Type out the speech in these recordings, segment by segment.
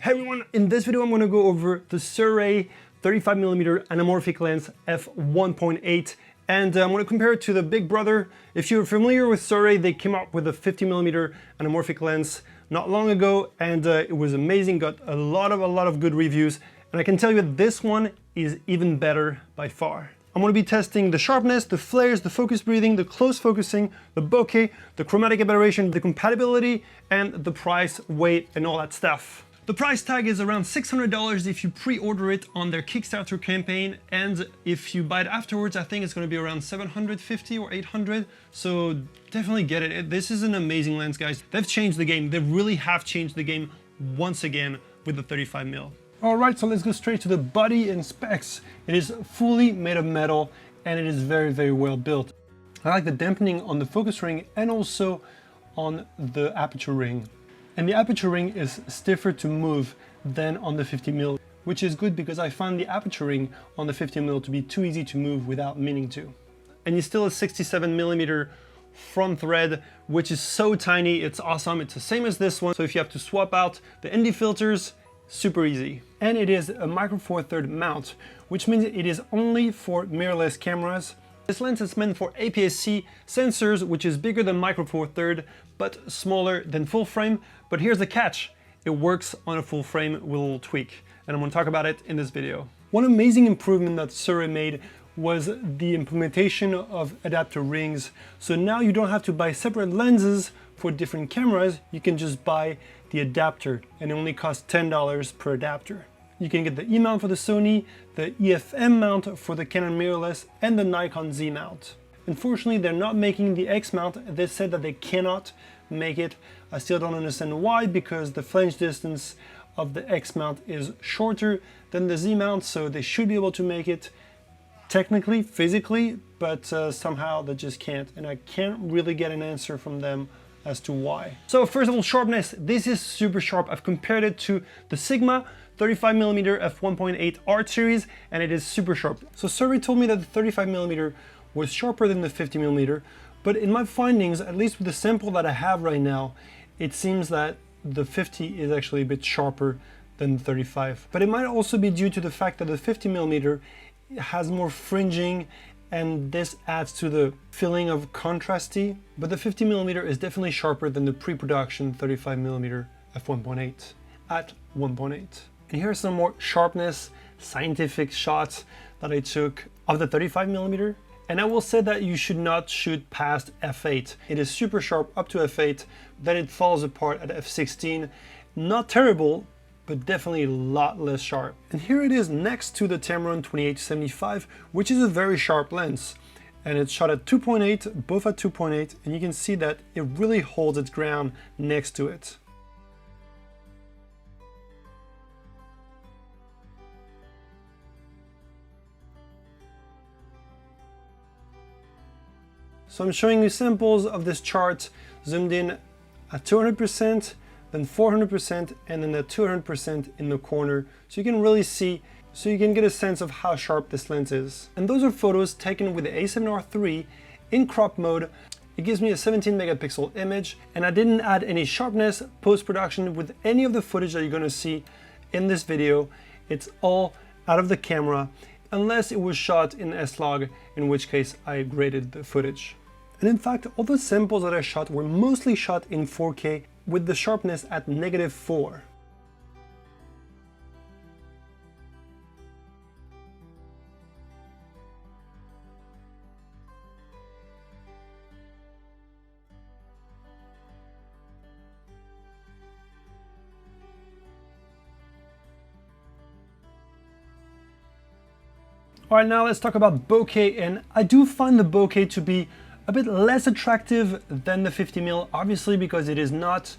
Hey everyone, in this video I'm going to go over the Sirui 35mm anamorphic lens f1.8 and I'm going to compare it to the big brother. If you're familiar with Sirui, they came out with a 50mm anamorphic lens not long ago and it was amazing, got a lot of good reviews, and I can tell you that this one is even better by far. I'm going to be testing the sharpness, the flares, the focus breathing, the close focusing, the bokeh, the chromatic aberration, the compatibility, and the price, weight, and all that stuff. The price tag is around $600 if you pre-order it on their Kickstarter campaign, and if you buy it afterwards, I think it's going to be around $750 or $800, so definitely get it. This is an amazing lens, guys. They've changed the game. They really have changed the game once again with the 35mm. Alright, so let's go straight to the body and specs. It is fully made of metal and it is very well built. I like the dampening on the focus ring and also on the aperture ring. And the aperture ring is stiffer to move than on the 50mm, which is good because I find the aperture ring on the 50mm to be too easy to move without meaning to. And you still a 67mm front thread, which is so tiny, it's awesome. It's the same as this one, so if you have to swap out the ND filters, super easy. And it is a micro four third mount, which means it is only for mirrorless cameras. This lens is meant for APS-C sensors, which is bigger than micro four third, but smaller than full frame. But here's the catch, it works on a full frame with a little tweak, and I'm going to talk about it in this video. One amazing improvement that Sirui made was the implementation of adapter rings. So now you don't have to buy separate lenses for different cameras, you can just buy the adapter, and it only costs $10 per adapter. You can get the E mount for the Sony, the EFM mount for the Canon mirrorless, and the Nikon Z mount. Unfortunately, they're not making the X mount. They said that they cannot make it. I still don't understand why, because the flange distance of the X mount is shorter than the Z mount, so they should be able to make it technically, physically, but somehow they just can't, and I can't really get an answer from them as to why. So first of all, sharpness. This is super sharp. I've compared it to the Sigma 35mm f1.8 art series, and it is super sharp. So Sirui told me that the 35mm was sharper than the 50mm, but in my findings, at least with the sample that I have right now, it seems that the 50 is actually a bit sharper than the 35. But it might also be due to the fact that the 50mm has more fringing, and this adds to the feeling of contrasty. But the 50mm is definitely sharper than the pre-production 35mm f1.8 at 1.8. And here are some more sharpness, scientific shots that I took of the 35mm. And I will say that you should not shoot past f8. It is super sharp up to f8, then it falls apart at f16. Not terrible, but definitely a lot less sharp. And here it is next to the Tamron 28-75, which is a very sharp lens. And it's shot at 2.8, both at 2.8, and you can see that it really holds its ground next to it. So I'm showing you samples of this chart zoomed in at 200%, then 400%, and then at 200% in the corner, so you can really see, so you can get a sense of how sharp this lens is. And those are photos taken with the A7R III in crop mode. It gives me a 17 megapixel image, and I didn't add any sharpness post-production with any of the footage that you're going to see in this video. It's all out of the camera, unless it was shot in S-Log, in which case I graded the footage. And in fact, all the samples that I shot were mostly shot in 4K with the sharpness at -4. Alright, now let's talk about bokeh, and I do find the bokeh to be a bit less attractive than the 50mm, obviously because it is not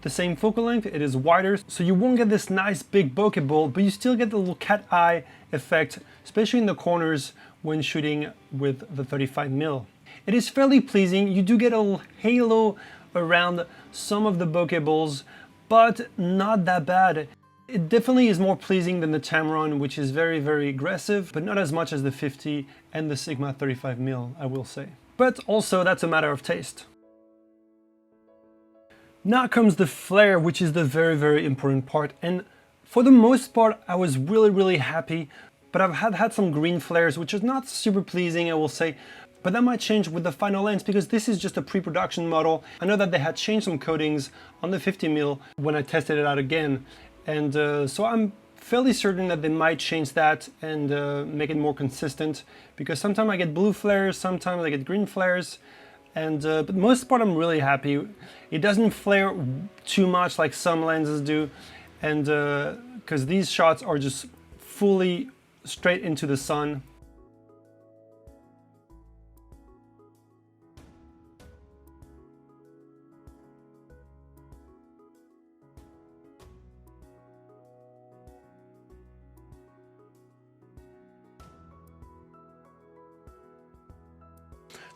the same focal length, it is wider, so you won't get this nice big bokeh ball, but you still get the little cat eye effect, especially in the corners when shooting with the 35mm. It is fairly pleasing. You do get a little halo around some of the bokeh balls, but not that bad. It definitely is more pleasing than the Tamron, which is very aggressive, but not as much as the 50 and the Sigma 35mm, I will say. But also that's a matter of taste. Now comes the flare, which is the very important part, and For the most part, I was really happy, but I've had some green flares, which is not super pleasing, I will say. But that might change with the final lens because this is just a pre-production model. I know that they had changed some coatings on the 50mm when I tested it out again. And so I'm fairly certain that they might change that and make it more consistent, because sometimes I get blue flares, sometimes I get green flares. And but most part I'm really happy. It doesn't flare too much like some lenses do. And because these shots are just fully straight into the sun.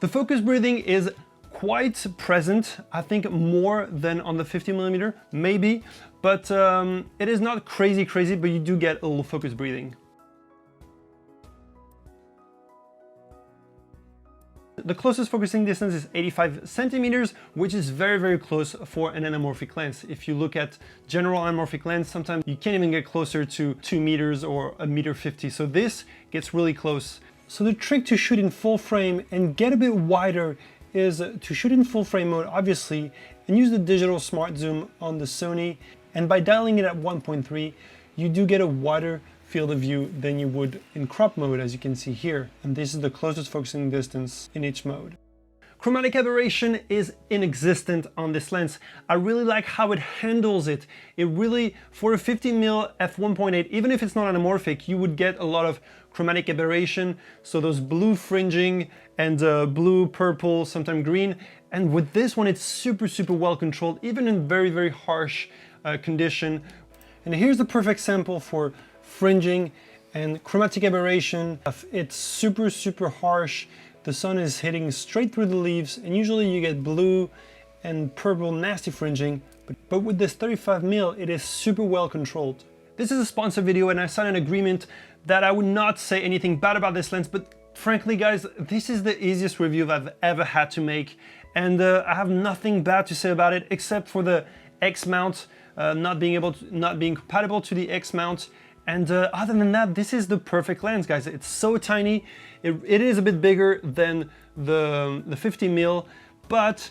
The focus breathing is quite present, I think more than on the 50mm, maybe, but it is not crazy, but you do get a little focus breathing. The closest focusing distance is 85 centimeters, which is very close for an anamorphic lens. If you look at general anamorphic lens, sometimes you can't even get closer to 2 meters or 1.50 m, so this gets really close. So the trick to shoot in full frame and get a bit wider is to shoot in full frame mode, obviously, and use the digital smart zoom on the Sony. And by dialing it at 1.3, you do get a wider field of view than you would in crop mode, as you can see here. And this is the closest focusing distance in each mode. Chromatic aberration is inexistent on this lens. I really like how it handles it. It really, for a 50mm f1.8, even if it's not anamorphic, you would get a lot of chromatic aberration. So those blue fringing and blue, purple, sometimes green. And with this one, it's super well controlled, even in very harsh condition. And here's the perfect sample for fringing and chromatic aberration. It's super harsh. The sun is hitting straight through the leaves, and usually you get blue and purple nasty fringing, but with this 35mm, it is super well controlled. This is a sponsored video, and I signed an agreement that I would not say anything bad about this lens, but frankly guys, this is the easiest review I've ever had to make, and I have nothing bad to say about it except for the X mount not being compatible to the X mount. And other than that, this is the perfect lens, guys. It's so tiny. It is a bit bigger than the 50mm, but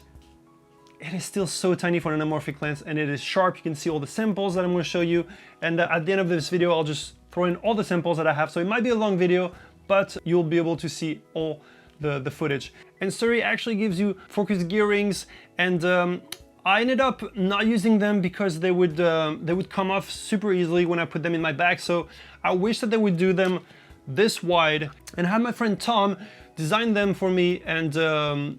it is still so tiny for an anamorphic lens, and it is sharp. You can see all the samples that I'm going to show you. And at the end of this video, I'll just throw in all the samples that I have. So it might be a long video, but you'll be able to see all the footage. And Sirui actually gives you focus gear rings, and I ended up not using them because they would come off super easily when I put them in my bag. So I wish that they would do them this wide, and I had my friend Tom design them for me, and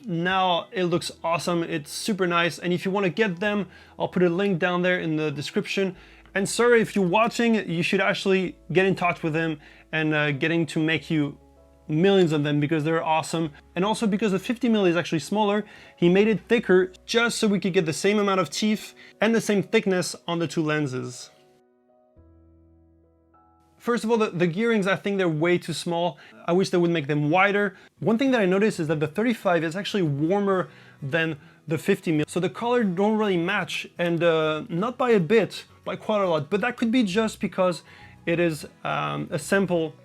now it looks awesome. It's super nice, and if you want to get them, I'll put a link down there in the description. And Sirui, if you're watching, you should actually get in touch with him and getting to make you millions of them, because they're awesome. And also because the 50mm is actually smaller, he made it thicker just so we could get the same amount of teeth and the same thickness on the two lenses. First of all, the gear rings, I think they're way too small. I wish they would make them wider. One thing that I noticed is that the 35 is actually warmer than the 50mm. So the color don't really match, and not by a bit, by quite a lot. But that could be just because it is a sample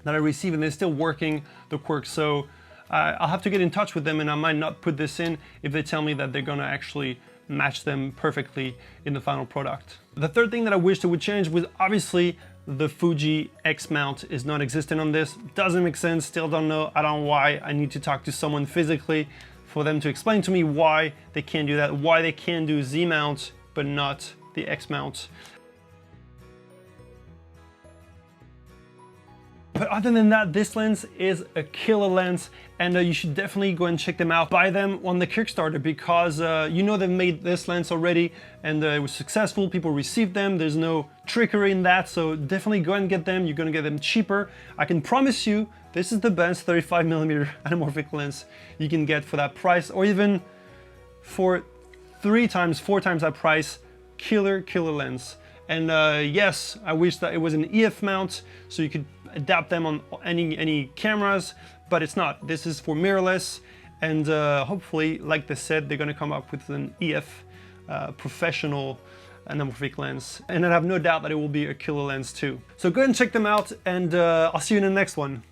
that I received and they're still working the quirks. So I'll have to get in touch with them, and I might not put this in if they tell me that they're gonna actually match them perfectly in the final product. The third thing that I wish they would change was obviously the Fuji X mount is not existent on this. Doesn't make sense, still don't know. I don't know why. I need to talk to someone physically for them to explain to me why they can't do that, why they can do Z mount but not the X mount. But other than that, this lens is a killer lens, and you should definitely go and check them out. Buy them on the Kickstarter, because you know they've made this lens already, and it was successful. People received them. There's no trickery in that, so definitely go and get them. You're gonna get them cheaper. I can promise you, this is the best 35mm anamorphic lens you can get for that price, or even for 3 times, 4 times that price. Killer lens. And yes, I wish that it was an EF mount, so you could adapt them on any cameras, but it's not. This is for mirrorless, and hopefully, like they said, they're gonna come up with an EF professional anamorphic lens, and I have no doubt that it will be a killer lens too. So go ahead and check them out, and I'll see you in the next one.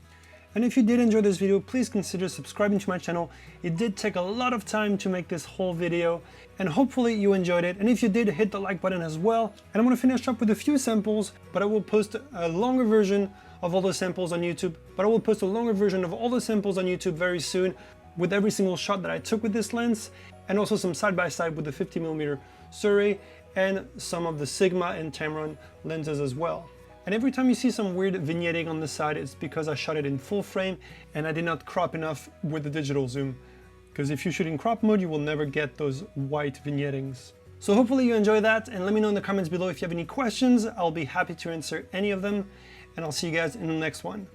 And if you did enjoy this video, please consider subscribing to my channel. It did take a lot of time to make this whole video, and hopefully you enjoyed it. And if you did, hit the like button as well. And I'm gonna finish up with a few samples, but I will post a longer version of all the samples on YouTube. Very soon, with every single shot that I took with this lens, and also some side-by-side with the 50mm Sirui and some of the Sigma and Tamron lenses as well. And every time you see some weird vignetting on the side, it's because I shot it in full frame and I did not crop enough with the digital zoom. Because if you shoot in crop mode, you will never get those white vignettings. So hopefully you enjoy that, and let me know in the comments below if you have any questions. I'll be happy to answer any of them, and I'll see you guys in the next one.